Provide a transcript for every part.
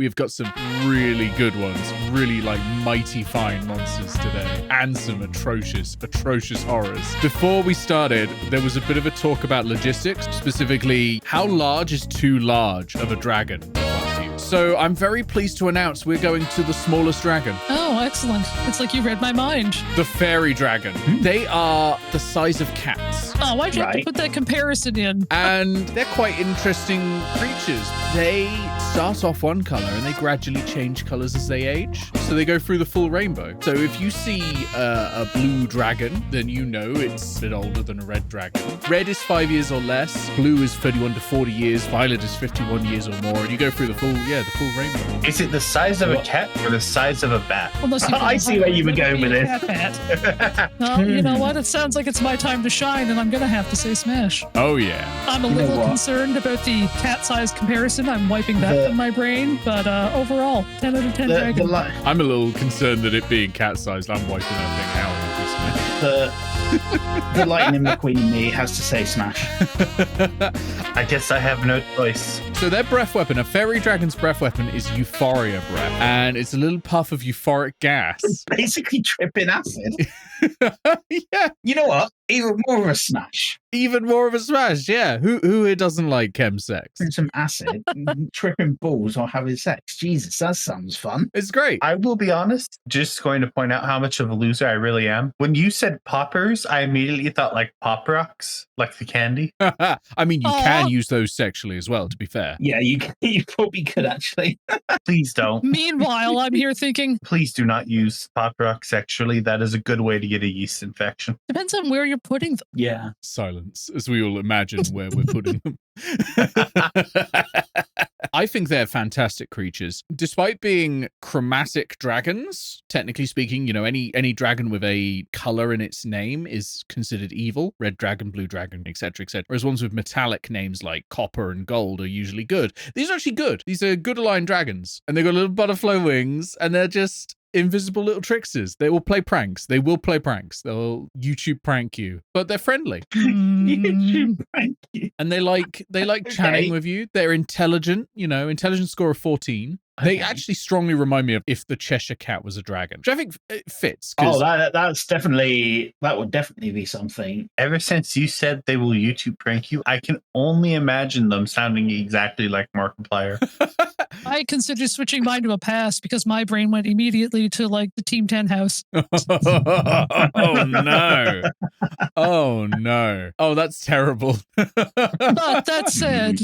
we've got some really good ones, really like mighty fine monsters today, and some atrocious horrors. Before we started, there was a bit of a talk about logistics, specifically how large is too large of a dragon. So I'm very pleased to announce we're going to the smallest dragon. Oh, excellent. It's like you read my mind. The Faerie Dragon. They are the size of cats. Oh, why'd you have to put that comparison in? And they're quite interesting creatures. They start off one color and they gradually change colors as they age. So they go through the full rainbow. So if you see a blue dragon, then you know it's a bit older than a red dragon. Red is 5 years or less. Blue is 31 to 40 years. Violet is 51 years or more. And you go through the full rainbow. Is it the size of a cat or the size of a bat? I see where you were going with this. Well, you know what? It sounds like it's my time to shine, and I'm going to have to say smash. Oh, yeah. I'm a little concerned about the cat-size comparison. I'm wiping that from my brain, but overall, 10 out of 10 dragon. I'm a little concerned that it being cat-sized, I'm wiping that thing out. The Lightning McQueen in me has to say smash. I guess I have no choice. So their breath weapon, a Faerie Dragon's breath weapon is Euphoria breath. And it's a little puff of euphoric gas. It's basically tripping acid. Yeah. You know what? Even more of a smash. Even more of a smash, yeah. Who here doesn't like chemsex? And some acid, tripping balls or having sex. Jesus, that sounds fun. It's great. I will be honest, just going to point out how much of a loser I really am. When you said poppers, I immediately thought like pop rocks, like the candy. I mean, you can use those sexually as well, to be fair. Yeah, you probably could actually. Please don't. Meanwhile, I'm here thinking, please do not use pop rocks sexually. That is a good way to get a yeast infection. Depends on where you're putting them. Yeah. Silence, as we all imagine where we're putting them. I think they're fantastic creatures. Despite being chromatic dragons, technically speaking, you know, any dragon with a color in its name is considered evil. Red dragon, blue dragon, etc., etc. Whereas ones with metallic names like copper and gold are usually good. These are actually good. These are good aligned dragons. And they've got little butterfly wings, and they're just invisible little tricksters. They will play pranks. They'll YouTube prank you, but they're friendly. YouTube prank you. And they like chatting with you. They're intelligent, you know, intelligence score of 14. They actually strongly remind me of if the Cheshire Cat was a dragon, which I think it fits. Oh, that would definitely be something. Ever since you said they will YouTube prank you, I can only imagine them sounding exactly like Markiplier. I considered switching mine to a pass because my brain went immediately to like the Team 10 house. Oh no. Oh no. Oh, that's terrible. But that said,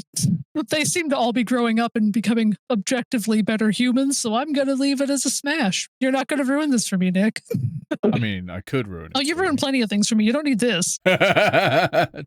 they seem to all be growing up and becoming objectively better humans, so I'm going to leave it as a smash. You're not going to ruin this for me, Nick. I mean, I could ruin it. Oh, you've ruined plenty of things for me. You don't need this.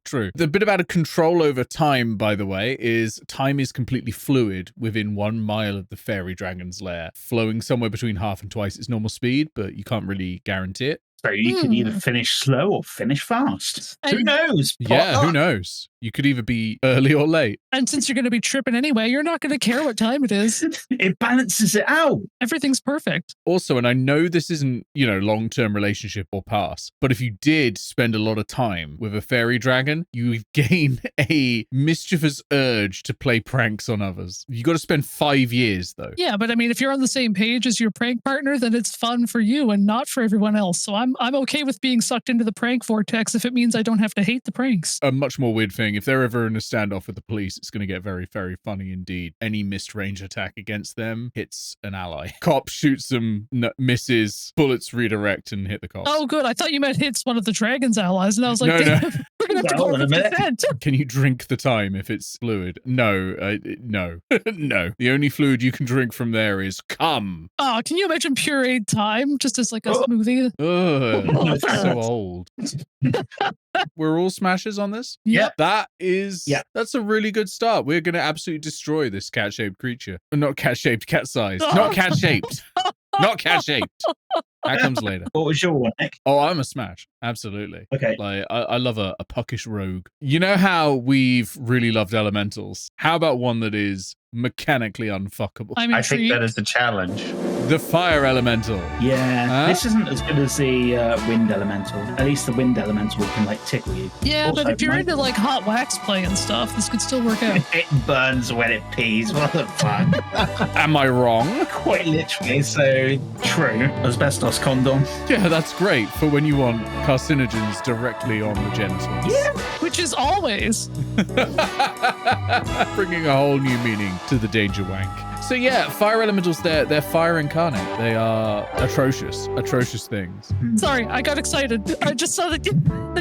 True. The bit about a control over time, by the way, is time is completely fluid within 1 mile of the Faerie Dragon's lair, flowing somewhere between half and twice its normal speed, but you can't really guarantee it. So you can either finish slow or finish fast. Who knows? Yeah, who knows? You could either be early or late. And since you're going to be tripping anyway, you're not going to care what time it is. It balances it out. Everything's perfect. Also, and I know this isn't, you know, long-term relationship or pass, but if you did spend a lot of time with a Faerie Dragon, you gain a mischievous urge to play pranks on others. You got to spend 5 years, though. Yeah, but I mean, if you're on the same page as your prank partner, then it's fun for you and not for everyone else. So I'm okay with being sucked into the prank vortex if it means I don't have to hate the pranks. A much more weird thing, if they're ever in a standoff with the police, it's going to get very, very funny indeed. Any missed range attack against them hits an ally. Cop shoots them, misses, bullets redirect and hit the cops. Oh, good. I thought you meant hits one of the dragon's allies, and I was like, No. we're going to have to go 50%. Can you drink the time if it's fluid? No. No. No. The only fluid you can drink from there is cum. Oh, can you imagine pureed time just as like a smoothie? Ugh, it's so old. We're all smashers on this? Yep. That's a really good start. We're going to absolutely destroy this cat-shaped creature. Not cat-shaped, cat-sized. Not cat-shaped. Not cat-shaped. That comes later. What was your one, Nick? Oh, I'm a smash. Absolutely. Okay. Like, I love a puckish rogue. You know how we've really loved elementals? How about one that is mechanically unfuckable? I'm I think intrigued. that is a challenge. The fire elemental. Yeah, Huh? this isn't as good as the wind elemental. At least the wind elemental can like tickle you. Yeah, Also, but if you're my- into like hot wax play and stuff, this could still work out. It burns when it pees. What the fuck? Am I wrong? Quite literally. So true. Asbestos condom. Yeah, that's great for when you want carcinogens directly on the genitals. Yeah. Which is always. Bringing a whole new meaning to the danger wank. So yeah, fire elementals, they're fire incarnate. They are atrocious things. Sorry, I got excited. I just saw that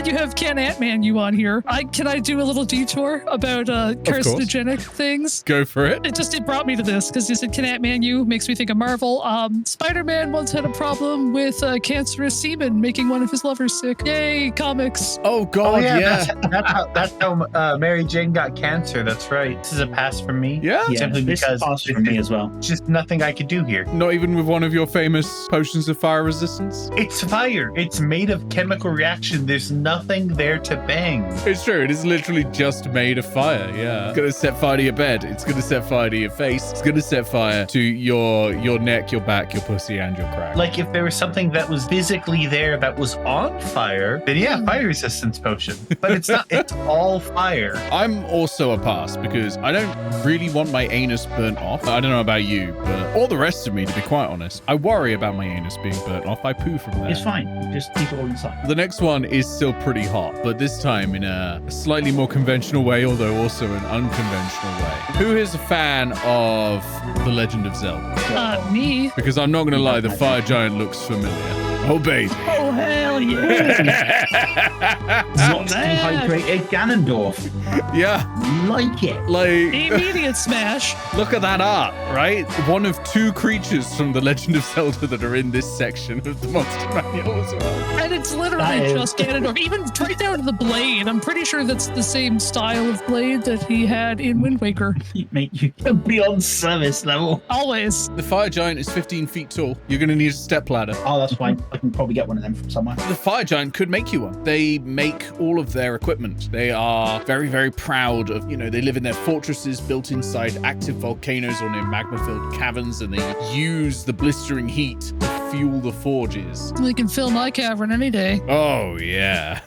you have Can Ant-Man you on here. Can I do a little detour about carcinogenic things? Go for it. It brought me to this because you said Can Ant-Man you makes me think of Marvel. Spider-Man once had a problem with cancerous semen making one of his lovers sick. Yay, comics. Oh god, yeah. That's how Mary Jane got cancer. That's right. This is a pass from me. Yeah? Yeah, Simply this because passed for me as well. just nothing I could do here. Not even with one of your famous potions of fire resistance? It's fire. It's made of chemical reaction. There's nothing there to bang. It's true. It is literally just made of fire. Yeah. It's going to set fire to your bed. It's going to set fire to your face. It's going to set fire to your neck, your back, your pussy, and your crack. Like if there was something that was physically there that was on fire, then yeah, fire resistance potion. But it's not. It's all fire. I'm also a pass because I don't really want my anus burnt off. I don't know about you, but or the rest of me, to be quite honest. I worry about my anus being burnt off. I poo from there. It's fine. Just keep it all inside. The next one is still pretty hot, but this time in a slightly more conventional way, although also an unconventional way. Who is a fan of The Legend of Zelda? Me. Because I'm not going to lie, the fire giant looks familiar. Oh, baby. Oh, hell yeah. Not dehydrated Ganondorf. Yeah, Like it. like, Immediate smash. look at that art, right? One of two creatures from The Legend of Zelda that are in this section of the Monster Manual as well. And it's literally That is- just Ganondorf. Even right down to the blade. I'm pretty sure that's the same style of blade that he had in Wind Waker. Mate, you can be on service level. Always. The fire giant is 15 feet tall. You're going to need a step ladder. Oh, that's fine. I can probably get one of them from somewhere. The fire giant could make you one. They make all of their equipment. They are very, very proud of, they live in their fortresses built inside active volcanoes or near magma-filled caverns, and they use the blistering heat to fuel the forges. We can fill my cavern any day. Oh, yeah.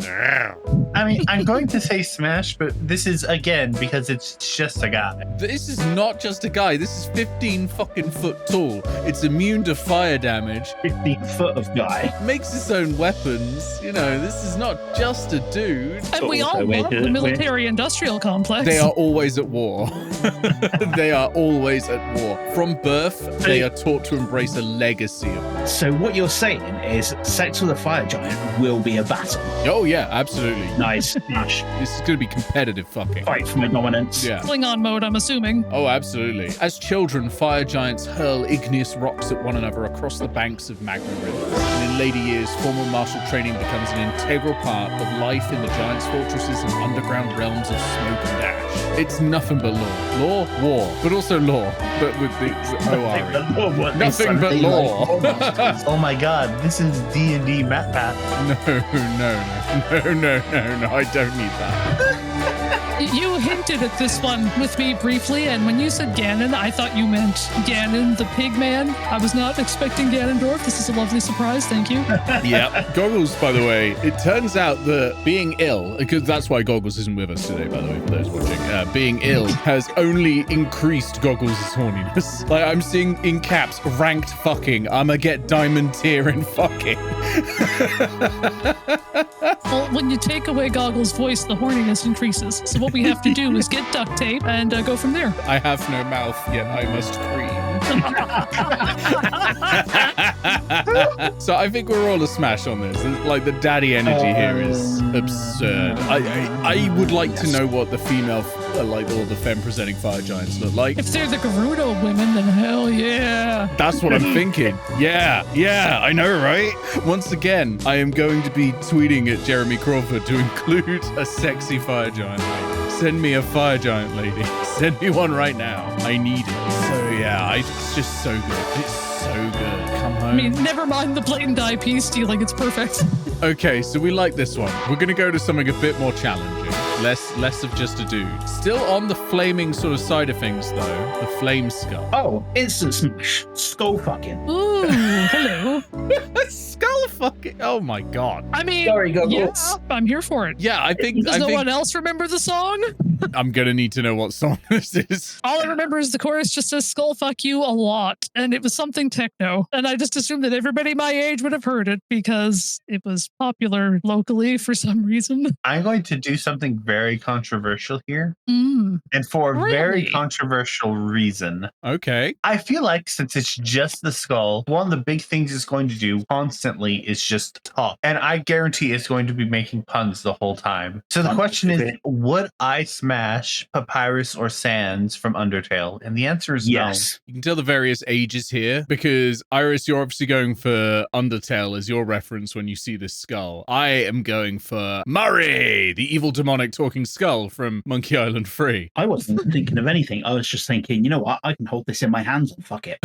I mean, I'm going to say smash, but this is again because it's just a guy. This is not just a guy. This is 15 fucking foot tall. It's immune to fire damage. 15 foot of guy. Makes its own weapons. This is not just a dude. And we all Also, love the military-industrial complex. They are always at war. They are always at war. From birth, they are taught to embrace a legacy of war. So what you're saying is sex with a fire giant will be a battle. Oh, yeah, absolutely. Nice. Smash. This is going to be competitive fucking. Fight for my dominance. Yeah. Klingon mode, I'm assuming. Oh, absolutely. As children, fire giants hurl igneous rocks at one another across the banks of magma rivers. And in later years, formal martial training becomes an integral part of life in the giants' fortresses and underground realms of smoke and ash. It's nothing but law. Law, war, but also law, but with the O-R-E. Nothing but law. Oh my god, this is D&D map path. No, I don't need that. You hinted at this one with me briefly, and when you said Ganon, I thought you meant Ganon, the pig man. I was not expecting Ganondorf. This is a lovely surprise. Thank you. Yep. Goggles, by the way, it turns out that being ill, because that's why Goggles isn't with us today, by the way, for those watching, being ill has only increased Goggles' horniness. Like, I'm seeing in caps, ranked fucking. I'ma get diamond tier in fucking. Well, when you take away Goggles' voice, the horniness increases. So what we have to do is get duct tape and go from there. I have no mouth, yet I must scream. So I think we're all a smash on this. Like, the daddy energy here is absurd. I would like to know what the female, like all the femme presenting fire giants look like. If they're the Gerudo women, then hell yeah. That's what I'm thinking. Yeah, I know, right? Once again, I am going to be tweeting at Jeremy Crawford to include a sexy fire giant lady. Send me a fire giant lady. Send me one right now. I need it. So yeah, it's just so good. It's so good. Come I mean, never mind the blatant IP stealing. It's perfect. Okay, so we like this one. We're going to go to something a bit more challenging. Less of just a dude. Still on the flaming sort of side of things, though. The flame skull. Oh, instant smash. Skull fucking. Ooh, hello. Skull fucking. Oh my god. I mean, Sorry, go yeah, Goats. I'm here for it. Yeah, I think Does no one else remember the song? I'm gonna need to know what song this is. All I remember is the chorus just says "skull fuck you" a lot, and it was something techno, and I just assumed that everybody my age would have heard it because it was popular locally for some reason. I'm going to do something very controversial here, Mm. and for a very Really? controversial reason. Okay. I feel like since it's just the skull, one of the big things it's going to do constantly is just talk. And I guarantee it's going to be making puns the whole time. So the question is, would I smash Papyrus or Sans from Undertale? And the answer is Yes. You can tell the various ages here because Iris, you're obviously going for Undertale as your reference when you see this skull. I am going for Murray, the evil demonic talking skull from Monkey Island 3. I wasn't thinking of anything. I was just thinking, you know what? I can hold this in my hands and fuck it.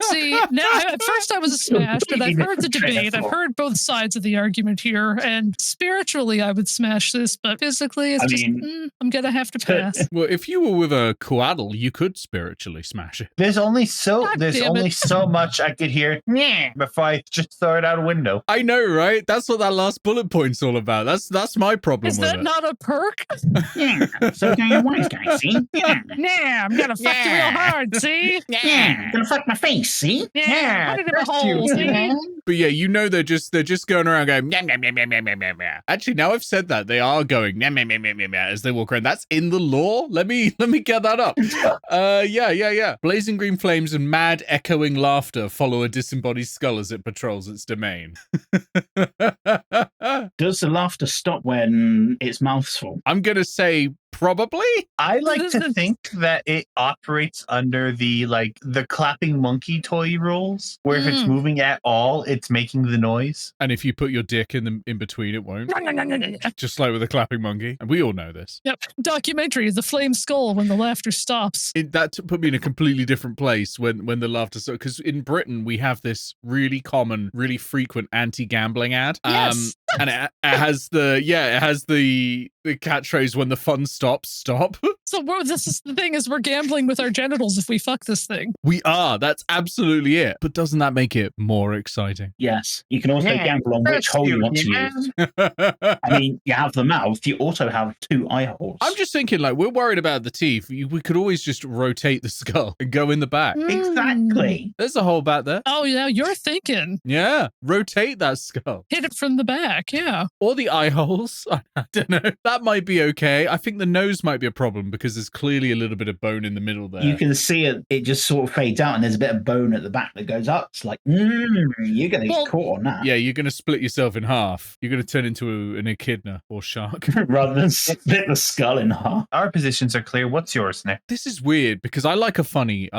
See, now at first I was smashed, and I've heard the debate. I've heard both sides of the argument here, and spiritually I would smash this, but physically it's I'm gonna have to pass. Well, if you were with a Coatl, you could spiritually smash it. There's only God there's damn only it. so much I could hear before I just throw it out a window. I know, right? That's what that last bullet point's all about. That's my problem Is with that it. not a perk? Yeah. So can you wise guy, see? Yeah. Yeah, I'm gonna fuck you real hard, see? Yeah. Gonna fuck my face, see? Yeah, put it in my hole, see? But yeah, you know they're just going around going meow, meow, meow, meow, meow, meow, meow, meow. Actually, now I've said that, they are going meow, meow, meow, meow, meow, meow as they walk around. That's in the lore. Let me get that up. Yeah. Blazing green flames and mad echoing laughter follow a disembodied skull as it patrols its domain. Does the laughter stop when its mouth's full? I'm gonna say probably. I like to think that it operates under the clapping monkey toy rules, where if it's moving at all, it's making the noise. And if you put your dick in between, it won't. Just like with a clapping monkey. And we all know this. Yep, documentary, the flame skull when the laughter stops. That put me in a completely different place when the laughter started. Because in Britain, we have this really common, really frequent anti-gambling ad. Yes. And it has the catchphrase, when the fun stops, stop. So this is the thing, is we're gambling with our genitals if we fuck this thing. We are. That's absolutely it. But doesn't that make it more exciting? Yes. You can also gamble on which hole you want to use. I mean, you have the mouth. You also have 2 eye holes. I'm just thinking, we're worried about the teeth. We could always just rotate the skull and go in the back. Exactly. There's a hole back there. Oh, yeah, you're thinking. Yeah, rotate that skull. Hit it from the back, yeah. Or the eye holes. I don't know. That might be okay. I think the nose might be a problem because there's clearly a little bit of bone in the middle there. You can see it just sort of fades out, and there's a bit of bone at the back that goes up. It's like, you're going to get caught on that. Yeah, you're going to split yourself in half. You're going to turn into an echidna or shark. Rather than split the skull in half. Our positions are clear. What's yours, Nick? This is weird because I like a funny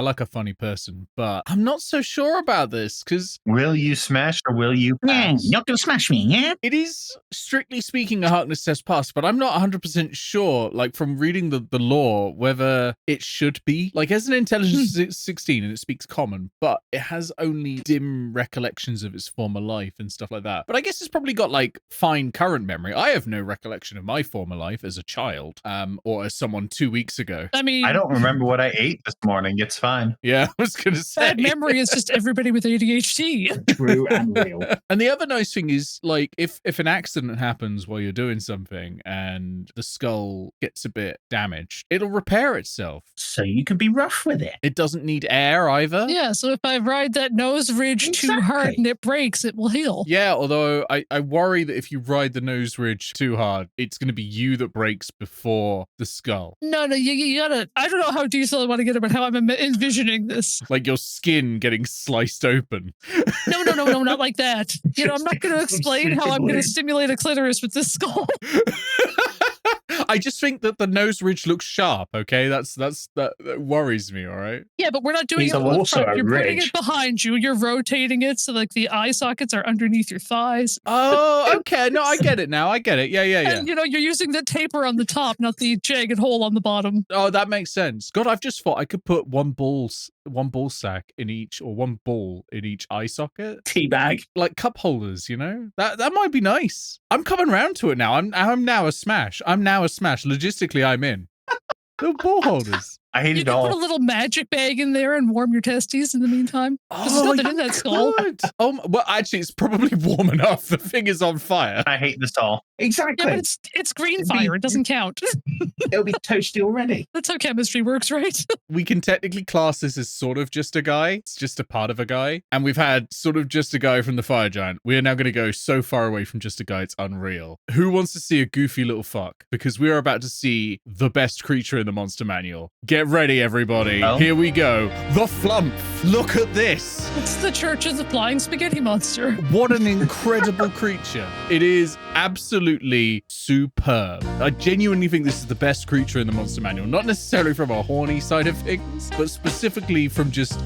person, but I'm not so sure about this because Will you smash or will you pass? You're not going to smash me, yeah? it is, strictly speaking, a Harkness test pass, but I'm not 100% sure, from reading the lore, whether it should be. As an intelligence 16 and it speaks common, but it has only dim recollections of its former life and stuff like that. But I guess it's probably got fine current memory. I have no recollection of my former life as a child, or as someone 2 weeks ago. I mean, I don't remember what I ate this morning. It's fine. Yeah, I was going to say. bad memory is just everybody with ADHD. True and real. And the other nice thing is, if an accident happens while you're doing something and the skull gets a bit damaged, it'll repair itself. So you can be rough with it. It doesn't need air either. Yeah, so if I ride that nose ridge too hard and it breaks, it will heal. Yeah, although I worry that if you ride the nose ridge too hard, it's going to be you that breaks before the skull. No, you gotta, I don't know how detailed I want to get about how I'm envisioning this. Like your skin getting sliced open. No, not like that. I'm not going to explain how I'm going to stimulate a clitoris with this skull. I just think that the nose ridge looks sharp, okay? That worries me, all right? Yeah, but we're not doing It's it also front. a You're putting ridge. it behind you. You're rotating it so the eye sockets are underneath your thighs. Oh, okay. No, I get it now. I get it. Yeah. And you're using the taper on the top, not the jagged hole on the bottom. Oh, that makes sense. God, I've just thought I could put one ball one ball sack in each, or one ball in each eye socket. Teabag. Like cup holders, you know? That might be nice. I'm coming around to it now. I'm now a smash. Logistically, I'm in. The ball holders. I hate you it can all. put a little magic bag in there and warm your testes in the meantime. There's nothing in that skull. Well, actually, it's probably warm enough. The thing is on fire. I hate this all. Exactly. Yeah, but it's green fire. It doesn't count. It'll be toasty already. That's how chemistry works, right? We can technically class this as sort of just a guy. It's just a part of a guy. And we've had sort of just a guy from the fire giant. We are now going to go so far away from just a guy, it's unreal. Who wants to see a goofy little fuck? Because we are about to see the best creature in the monster manual. Get ready, everybody. Oh. Here we go. The Flumph. Look at this. It's the Church of the Flying Spaghetti Monster. What an incredible creature. It is absolutely superb. I genuinely think this is the best creature in the monster manual. Not necessarily from a horny side of things, but specifically from just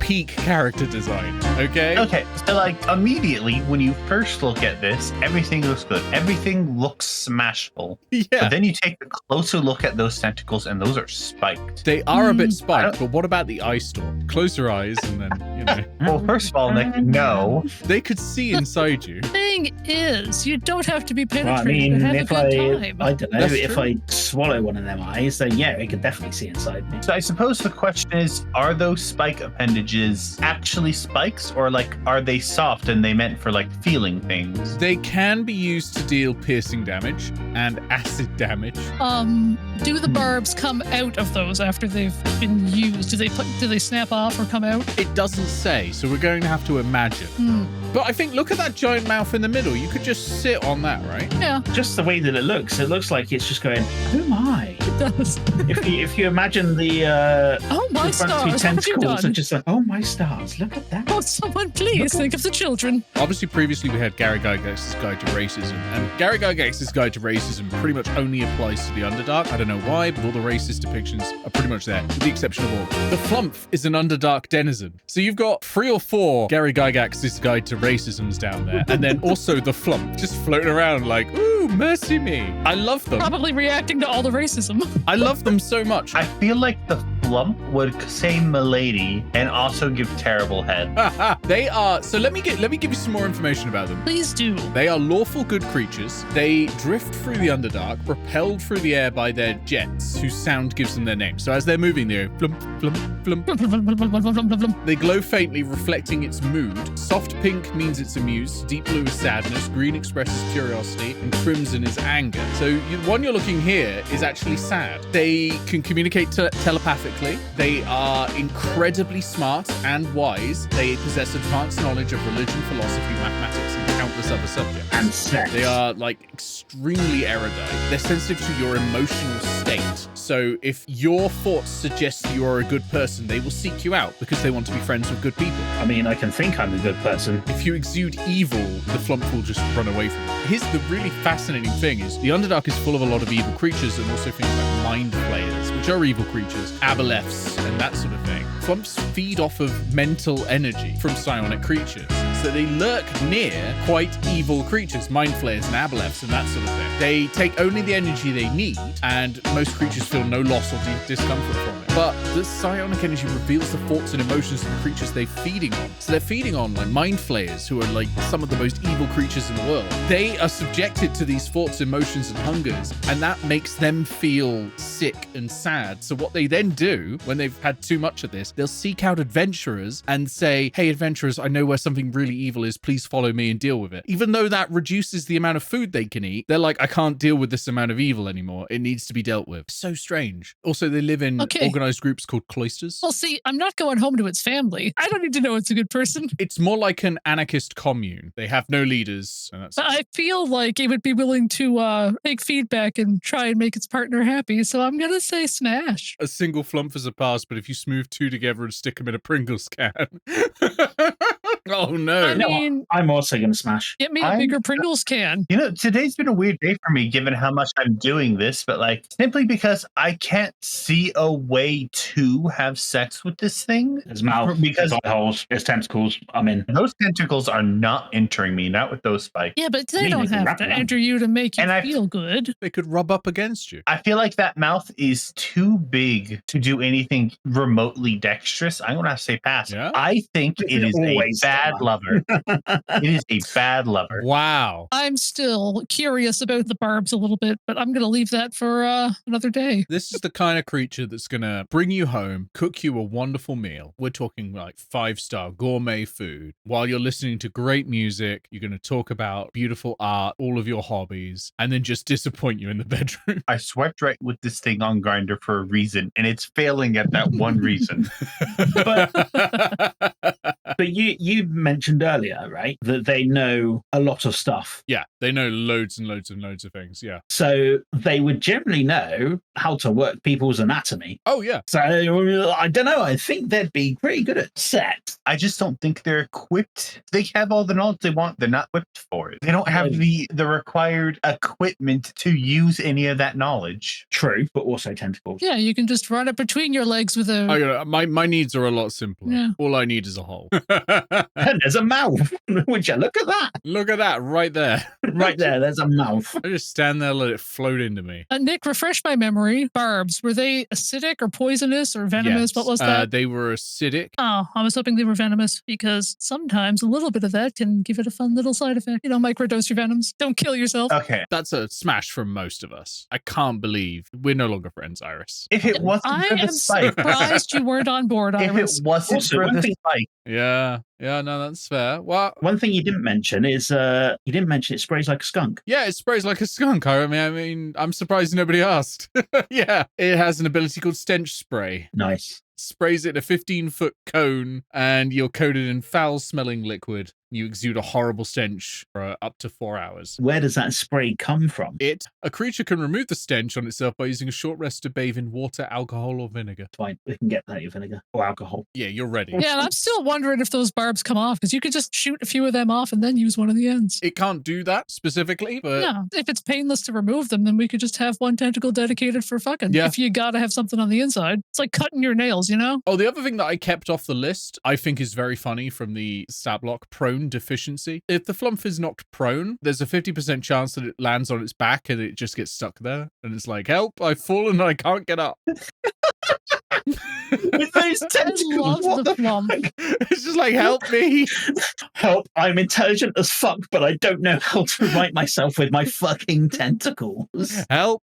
peak character design. Okay? Okay, so like immediately when you first look at this, everything looks good. Everything looks smashable. Yeah. But then you take a closer look at those tentacles and those are spiked. They are a bit spiked, but what about the eye storm? Close your eyes and then, you know. Well, first of all, Nick, no. They could see inside you. Thing is, you don't have to be Well, I penetrated mean, to have if a good time. I don't know, That's if true. I swallow one of them eyes, then yeah, it could definitely see inside me. So I suppose the question is, are those spike appendages actually spikes, or like are they soft and they meant for like feeling things? They can be used to deal piercing damage and acid damage. Do the barbs come out of those after they've been used? Do they snap off or come out? It doesn't say, so we're going to have to imagine. But I think, look at that giant mouth in the middle. You could just sit on that, right? Yeah, Just the way that it looks like it's just going, oh my. it does. If you imagine the Oh my the front stars! two What have you tentacles are done? just like, oh my stars, look at that. Oh, someone please think of the children. Obviously, previously we had Gary Gygax's Guide to Racism, and Gary Gygax's Guide to Racism pretty much only applies to the Underdark. I don't know why, but all the racist depictions are pretty much there, with the exception of all. The Flumph is an Underdark denizen. So you've got 3 or 4 Gary Gygax's Guide to Racisms down there, and then also the Flumph just floating around like, ooh, mercy me. I love them. Probably reacting to all the racism. I love them so much. I feel like the Flumph would say "milady" and also give terrible head. They are, so let me give you some more information about them. Please do. They are lawful good creatures. They drift through the Underdark, propelled through the air by their jets, whose sound gives them their name. So as they're moving, they go flump, flump, flump. They glow faintly, reflecting its mood. Soft pink means it's amused, deep blue is sadness, green expresses curiosity, and crimson is anger. So one you're looking here is actually sad. They can communicate telepathically. They are incredibly smart and wise. They possess advanced knowledge of religion, philosophy, mathematics, and countless other subjects. And sex. They are like extremely erudite. They're sensitive to your emotional state. So if your thoughts suggest you are a good person, they will seek you out because they want to be friends with good people. I mean, I can think I'm a good person. If you exude evil, the Flumph will just run away from you. Here's the really fascinating thing is the Underdark is full of a lot of evil creatures and also things like mind flayers, which are evil creatures, aboleths, and that sort of thing. Flumphs feed off of mental energy from psionic creatures. So they lurk near quite evil creatures, mind flayers and aboleths and that sort of thing. They take only the energy they need, and most creatures feel no loss or discomfort from it. But the psionic energy reveals the thoughts and emotions of the creatures they're feeding on. So they're feeding on like mind flayers, who are like some of the most evil creatures in the world. They are subjected to these thoughts, emotions, and hungers, and that makes them feel sick and sad. So what they then do when they've had too much of this, they'll seek out adventurers and say, hey, adventurers, I know where something really evil is. Please follow me and deal with it. Even though that reduces the amount of food they can eat, they're like, I can't deal with this amount of evil anymore. It needs to be dealt with. So strange. Also, they live in organized groups called cloisters. Well, see, I'm not going home to its family. I don't need to know it's a good person. It's more like an anarchist commune. They have no leaders. And that's But I feel like it would be willing to take feedback and try and make its partner happy. So I'm going to say smash. a single Flumph is a pass, but if you smooth 2 together and stick them in a Pringles can. Oh no. I mean, I'm also going to smash. Get me a bigger Pringles can. You know, today's been a weird day for me, given how much I'm doing this, but like simply because I can't see a way to have sex with this thing. His mouth, because his eye holes, his tentacles. I'm in. Those tentacles are not entering me, not with those spikes. Yeah, but they don't have to enter you to make you feel good. They could rub up against you. I feel like that mouth is too big to do anything remotely dexterous. I'm going to have to say pass. Yeah? I think it is a bad lover. It is a bad lover. Wow. I'm still curious about the barbs a little bit, but I'm going to leave that for another day. This is the kind of creature that's going to bring you home, cook you a wonderful meal. We're talking like 5-star gourmet food. While you're listening to great music, you're going to talk about beautiful art, all of your hobbies, and then just disappoint you in the bedroom. I swiped right with this thing on Grindr for a reason, and it's failing at that one reason. But you mentioned earlier, right, that they know a lot of stuff. Yeah, they know loads and loads and loads of things. Yeah. So they would generally know how to work people's anatomy. Oh, yeah. So I don't know. I think they'd be pretty good at sex. I just don't think they're equipped. They have all the knowledge they want. They're not equipped for it. They don't have the required equipment to use any of that knowledge. True, but also tentacles. Yeah, you can just run it between your legs with a... Oh, yeah, my needs are a lot simpler. Yeah. All I need is a hole. And there's a mouth. Would you look at that? Look at that right there. Right there, there's a mouth. I just stand there, let it float into me. Nick, refresh my memory. Barbs, were they acidic or poisonous or venomous? Yes. What was that? They were acidic. Oh, I was hoping they were venomous because sometimes a little bit of that can give it a fun little side effect. You know, microdose your venoms. Don't kill yourself. Okay. That's a smash from most of us. I can't believe we're no longer friends, Iris. If it wasn't for the spike. Surprised you weren't on board, Iris. If it wasn't for the spike. Yeah, no, that's fair. Well, one thing you didn't mention is you didn't mention it sprays like a skunk. Yeah, it sprays like a skunk. I mean, I'm surprised nobody asked. Yeah, it has an ability called stench spray. Nice. Sprays it in a 15-foot cone, and you're coated in foul-smelling liquid. You exude a horrible stench for up to 4 hours. Where does that spray come from? A creature can remove the stench on itself by using a short rest to bathe in water, alcohol, or vinegar. Fine, we can get plenty of vinegar or alcohol. Yeah, you're ready. Yeah, and I'm still wondering if those barbs come off, because you could just shoot a few of them off and then use one of the ends. It can't do that specifically, but... Yeah, if it's painless to remove them, then we could just have one tentacle dedicated for fucking. Yeah. If you gotta have something on the inside. It's like cutting your nails, you know? Oh, the other thing that I kept off the list, I think is very funny from the stat block, prone deficiency. If the Flumph is knocked prone, there's a 50% chance that it lands on its back and it just gets stuck there. And it's like, help, I've fallen and I can't get up. With those tentacles, what the fuck? It's just like, help me. Help, I'm intelligent as fuck, but I don't know how to right myself with my fucking tentacles. Help.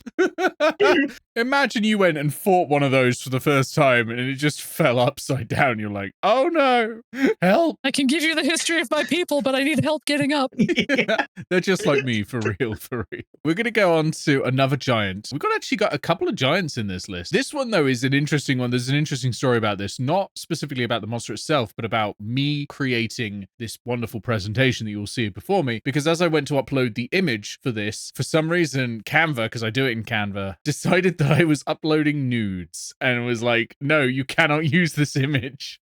Imagine you went and fought one of those for the first time and it just fell upside down. You're like, oh no, help. I can give you the history of my people, but I need help getting up. Yeah, they're just like me, for real, for real. We're going to go on to another giant. We've actually got a couple of giants in this list. This one, though, is an interesting one. There's an interesting story about this, not specifically about the monster itself, but about me creating this wonderful presentation that you'll see before me. Because as I went to upload the image for this, for some reason, Canva, because I do it in Canva, decided that I was uploading nudes and was like, no, you cannot use this image.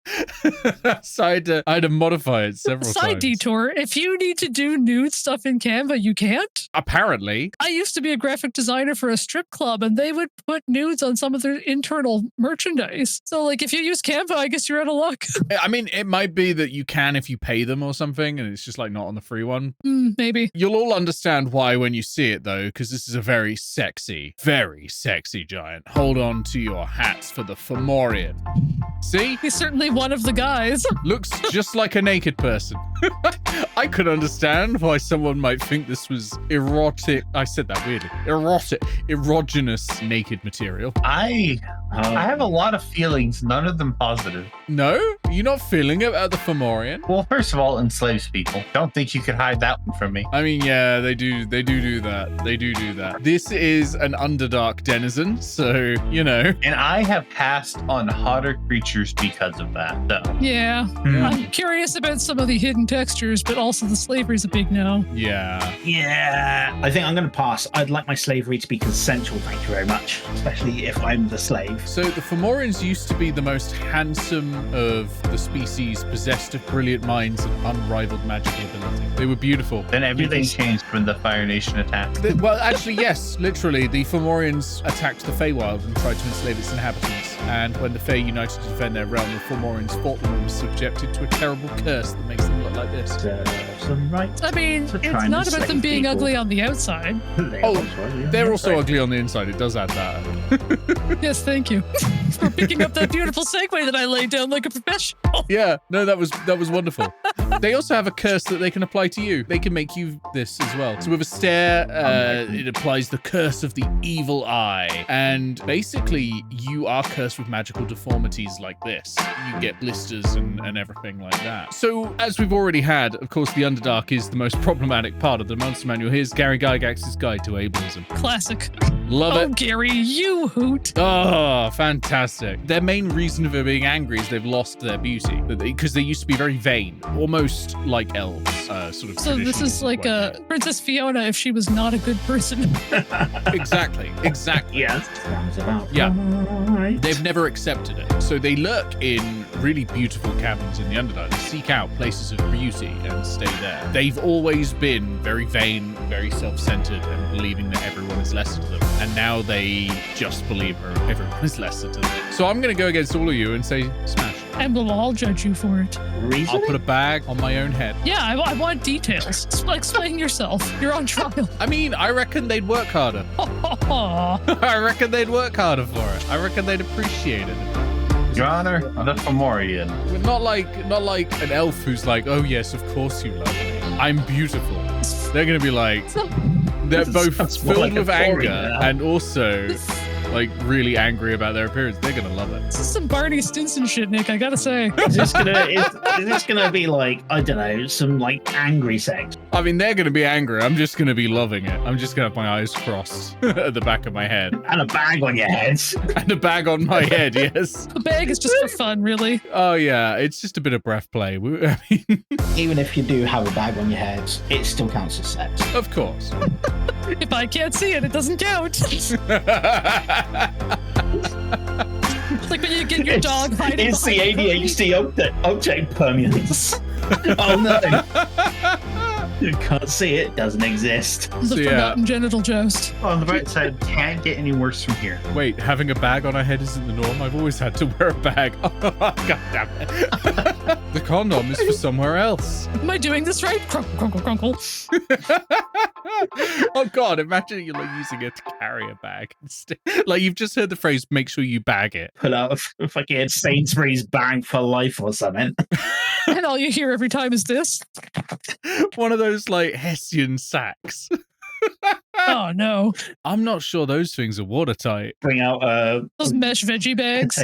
So I had to modify it several times. Side detour, if you need to do nude stuff in Canva, you can't? Apparently. I used to be a graphic designer for a strip club, and they would put nudes on some of their internal merchandise. So, like, if you use Canva, I guess you're out of luck. I mean, it might be that you can if you pay them or something, and it's just, like, not on the free one. Maybe. You'll all understand why when you see it, though, because this is a very sexy giant. Hold on to your hats for the Fomorian. See? He's certainly one of the guys. Looks just like a naked person. I could understand why someone might think this was erotic. I said that weirdly. Erogenous naked material. I have a lot of feelings, none of them positive. No? You're not feeling it about the Fomorian? Well, first of all, enslaves people. Don't think you could hide that one from me. I mean, yeah, they do that. They do that. This is an Underdark denizen, so, you know. And I have passed on hotter creatures because of that, though. Yeah. I'm curious about some of the hidden textures, but also the slavery's a big no. Yeah. Yeah. I think I'm going to pass. I'd like my slavery to be consensual, thank you very much. Especially if I'm the slave. So the Fomorians used to be the most handsome of the species, possessed of brilliant minds and unrivaled magical ability. They were beautiful. Then everything changed when the Fire Nation attacked. Well, actually, yes, literally. The Fomorians attacked the Feywild and tried to enslave its inhabitants. And when the Fey united to defend their realm, the Fomorians fought them and were subjected to a terrible curse that makes them look like this. I mean, it's not about them being ugly on the outside. They're also ugly on the inside. It does add that. Yes, thank you for picking up that beautiful segue that I laid down like a professional. Yeah, no, that was wonderful. They also have a curse that they can apply to you. They can make you this as well. So with a stare, it applies the curse of the evil eye. And basically, you are cursed with magical deformities like this. You get blisters and everything like that. So as we've already had, of course, the Underdark is the most problematic part of the Monster Manual. Here's Gary Gygax's Guide to Ableism. Classic. Love it. Oh, Gary, you hoot. Oh, fantastic. Their main reason for being angry is they've lost their beauty. Because they used to be very vain, almost like elves. So this is like Princess Fiona if she was not a good person. Exactly. Yes. Sounds about Yeah. right. They've never accepted it. So they lurk in really beautiful caverns in the Underdark. They seek out places of beauty and stay there. They've always been very vain, very self-centered, and believing that everyone is lesser to them. And now they just believe everyone is lesser to them. So I'm going to go against all of you and say smash. And we'll all judge you for it. I'll put a bag on my own head. Yeah, I want details. Explain yourself. You're on trial. I mean, I reckon they'd work harder. I reckon they'd work harder for it. I reckon they'd appreciate it. Your Honor, the Fomorian. Not like an elf who's like, oh yes, of course you love me. I'm beautiful. They're gonna be like, they're both filled with anger and also like really angry about their appearance. They're gonna love it. This is some Barney Stinson shit, Nick. I gotta say. Is this gonna be like, I don't know, some like angry sex? I mean, they're gonna be angry. I'm just gonna be loving it. I'm just gonna have my eyes crossed at the back of my head. And a bag on your head. And a bag on my head, yes. The bag is just for fun, really. Oh yeah, it's just a bit of breath play. I mean, even if you do have a bag on your head, it still counts as sex. of course. If I can't see it, it doesn't count. It's like when you get your dog hiding. It's the ADHD object permanence. Oh no. You can't see it, doesn't exist. The forgotten genital joust. On the right side, can't get any worse from here. Wait, having a bag on our head isn't the norm? I've always had to wear a bag. Oh, God damn it. The condom is for somewhere else. Am I doing this right? Crunkle, crunkle, crunkle. Oh, God, imagine you're like using it to carry a bag. Like, you've just heard the phrase, make sure you bag it. Pull out a fucking Sainsbury's bag for life or something. And all you hear every time is this. One of those, like, Hessian sacks. Oh, no. I'm not sure those things are watertight. Bring out Those mesh veggie bags.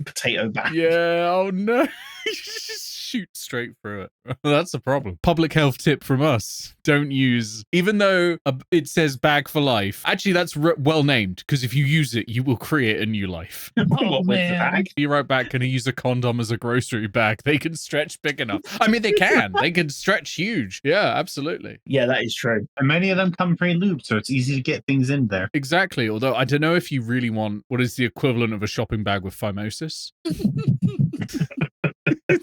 potato bag. Yeah, oh no. Just shoot straight through it. That's the problem. Public health tip from us. Don't use, even though it says bag for life. Actually, that's well named, because if you use it, you will create a new life. Oh, With the bag? You're right back. Can I use a condom as a grocery bag? They can stretch big enough. I mean, they can. They can stretch huge. Yeah, absolutely. Yeah, that is true. And many of them come pre-lubed, so it's easy to get things in there. Exactly. Although I don't know if you really want what is the equivalent of a shopping bag with phimosis.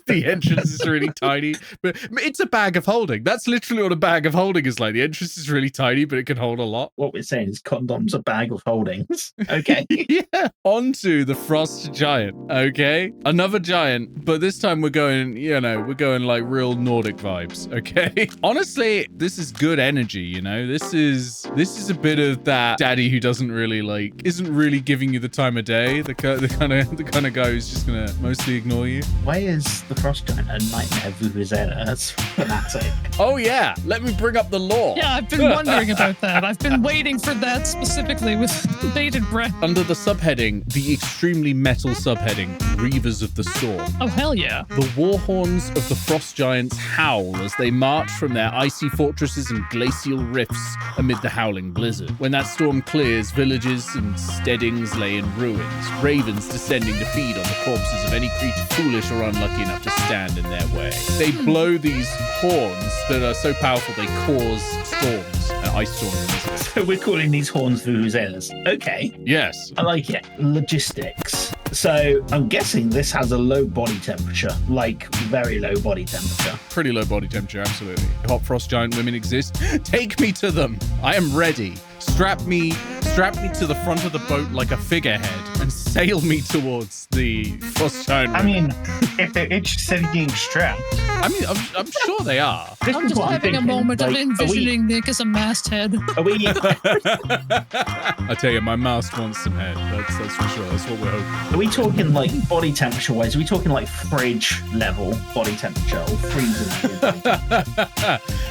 The entrance is really tiny, but it's a bag of holding. That's literally what a bag of holding is like. The entrance is really tiny, but it can hold a lot. What we're saying is condoms a bag of holdings. Okay. Yeah. On to the Frost Giant. Okay. Another giant, but this time we're going like real Nordic vibes. Okay. Honestly, this is good energy, This is a bit of that daddy who isn't really giving you the time of day. The kind of guy who's just gonna mostly ignore you. Why is the Frost Giant a nightmare vuvuzela? That's fanatic. Oh yeah, let me bring up the lore. Yeah, I've been wondering about that. I've been waiting for that specifically with bated breath. Under the subheading, the extremely metal subheading, Reavers of the Storm. Oh, hell yeah. The war horns of the Frost Giants howl as they march from their icy fortresses and glacial rifts amid the howling blizzard. When that storm clears, villages and steadings lay in ruins, ravens descending to feed on the corpses of any creature foolish or unlucky enough to stand in their way. They blow these horns that are so powerful they cause storms and ice storm. So we're calling these horns vuvuzelas. Okay. Yes. I like it. Logistics. So I'm guessing this has a low body temperature, like very low body temperature. Pretty low body temperature, absolutely. Hot frost giant women exist. Take me to them. I am ready. Strap me to the front of the boat like a figurehead and sail me towards the frost giant women. I mean, if they're interested in being strapped. I mean, I'm sure they are. I'm just having a moment of envisioning Nick as a masthead. Are we? I tell you, my mast wants some head. That's for sure. That's what we're hoping. Are we talking like body temperature wise? Are we talking like fridge level body temperature or freezing?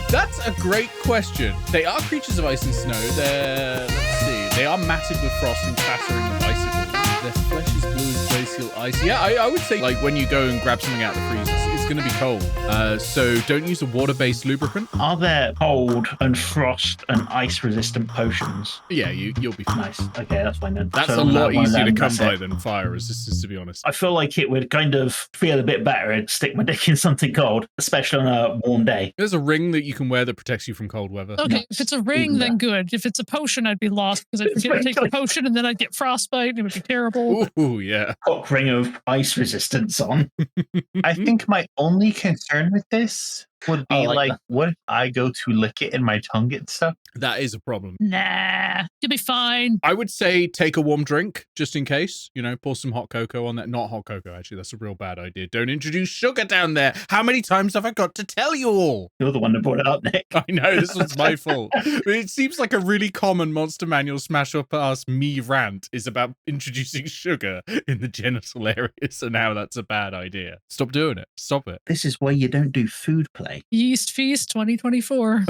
That's a great question. They are creatures of ice and snow. Let's see. They are matted with frost and clattering with icicles. Their flesh is blue as glacial ice. Yeah, I would say like when you go and grab something out of the freezer, it's going to be cold. So don't use a water-based lubricant. Are there cold and frost and ice-resistant potions? Yeah, you'll be fine. Nice. Okay, that's fine then. That's So a lot that easier to one, come that's by it. than fire resistance, to be honest. I feel like it would kind of feel a bit better and stick my dick in something cold, especially on a warm day. There's a ring that you can wear that protects you from cold weather. Okay, Nice. if it's a ring, Even then good. If it's a potion, I'd be lost because I'd forget to take the potion and then I'd get frostbite and it would be terrible. Ooh, yeah. Cock ring of ice resistance on. I think my only concern with this would be I like like, that. what if I go to lick it and my tongue gets stuck? That is a problem. Nah, you'll be fine. I would say take a warm drink just in case, pour some hot cocoa on that. Not hot cocoa, actually. That's a real bad idea. Don't introduce sugar down there. How many times have I got to tell you all? You're the one that brought it up, Nick. I know, this was my fault. It seems like a really common Monster Manual Smash or Pass me rant is about introducing sugar in the genital area. So now that's a bad idea. Stop doing it. Stop it. This is why you don't do food play. Yeast Feast 2024.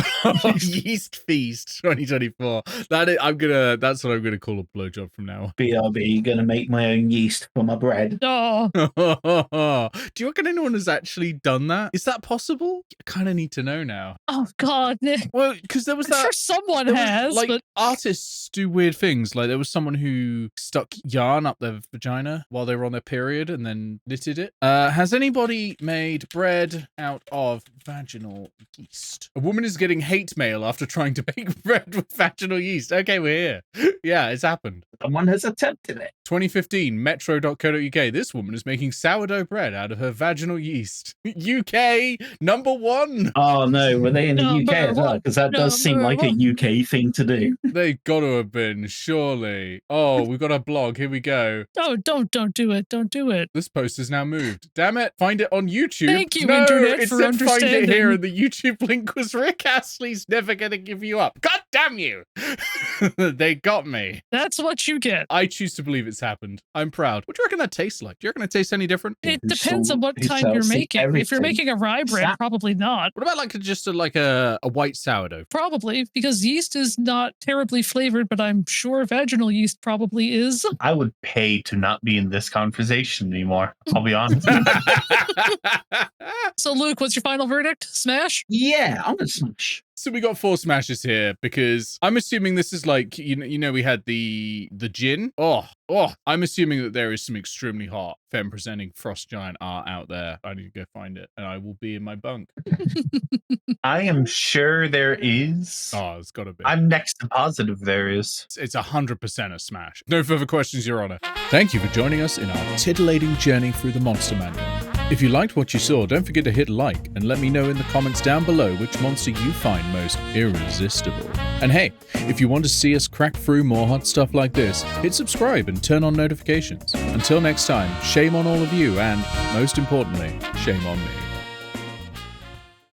Yeast Feast 2024. That's what I'm gonna call a blowjob from now on. BRB, gonna make my own yeast for my bread. Oh, Do you reckon anyone has actually done that? Is that possible? I kind of need to know now. oh God, Nick. Well, because there was I'm that. sure someone there was, has, like, but artists do weird things. Like there was someone who stuck yarn up their vagina while they were on their period and then knitted it. Has anybody made bread out of vaginal yeast? A woman is getting hate mail after trying to bake bread with vaginal yeast. Okay, we're here. Yeah, it's happened. Someone has attempted it. 2015, metro.co.uk. This woman is making sourdough bread out of her vaginal yeast. UK #1. Oh no, were they in the Number UK as well? one. Because that does seem Number like one. a UK thing to do. They got to have been, surely. Oh, we've got a blog. Here we go. oh, don't do it. Don't do it. This post is now moved. Damn it. Find it on YouTube. Thank you, no, Internet, it for said find it here, understanding. and the YouTube link was Rick Astley's Never Gonna Give You Up. God damn you. They got me. That's what you get. I choose to believe it's happened. I'm proud. What do you reckon that tastes like? Do you reckon it tastes any different? It Who depends sold- on what who kind sells you're the making. If you're everything? making a rye bread, Sap. probably not. What about like just a white sourdough? Probably, because yeast is not terribly flavored, but I'm sure vaginal yeast probably is. I would pay to not be in this conversation anymore. I'll be honest. So, Luke, what's your final verdict? Smash? Yeah, I'm gonna smash. So we got 4 smashes here because I'm assuming this is like, we had the gin. Oh, I'm assuming that there is some extremely hot femme presenting frost giant art out there. I need to go find it and I will be in my bunk. I am sure there is. Oh, it's got to be. I'm next to positive there is. It's 100% a smash. No further questions, Your Honor. Thank you for joining us in our titillating journey through the Monster Manual. If you liked what you saw, don't forget to hit like and let me know in the comments down below which monster you find most irresistible. And hey, if you want to see us crack through more hot stuff like this, hit subscribe and turn on notifications. Until next time, shame on all of you and, most importantly, shame on me.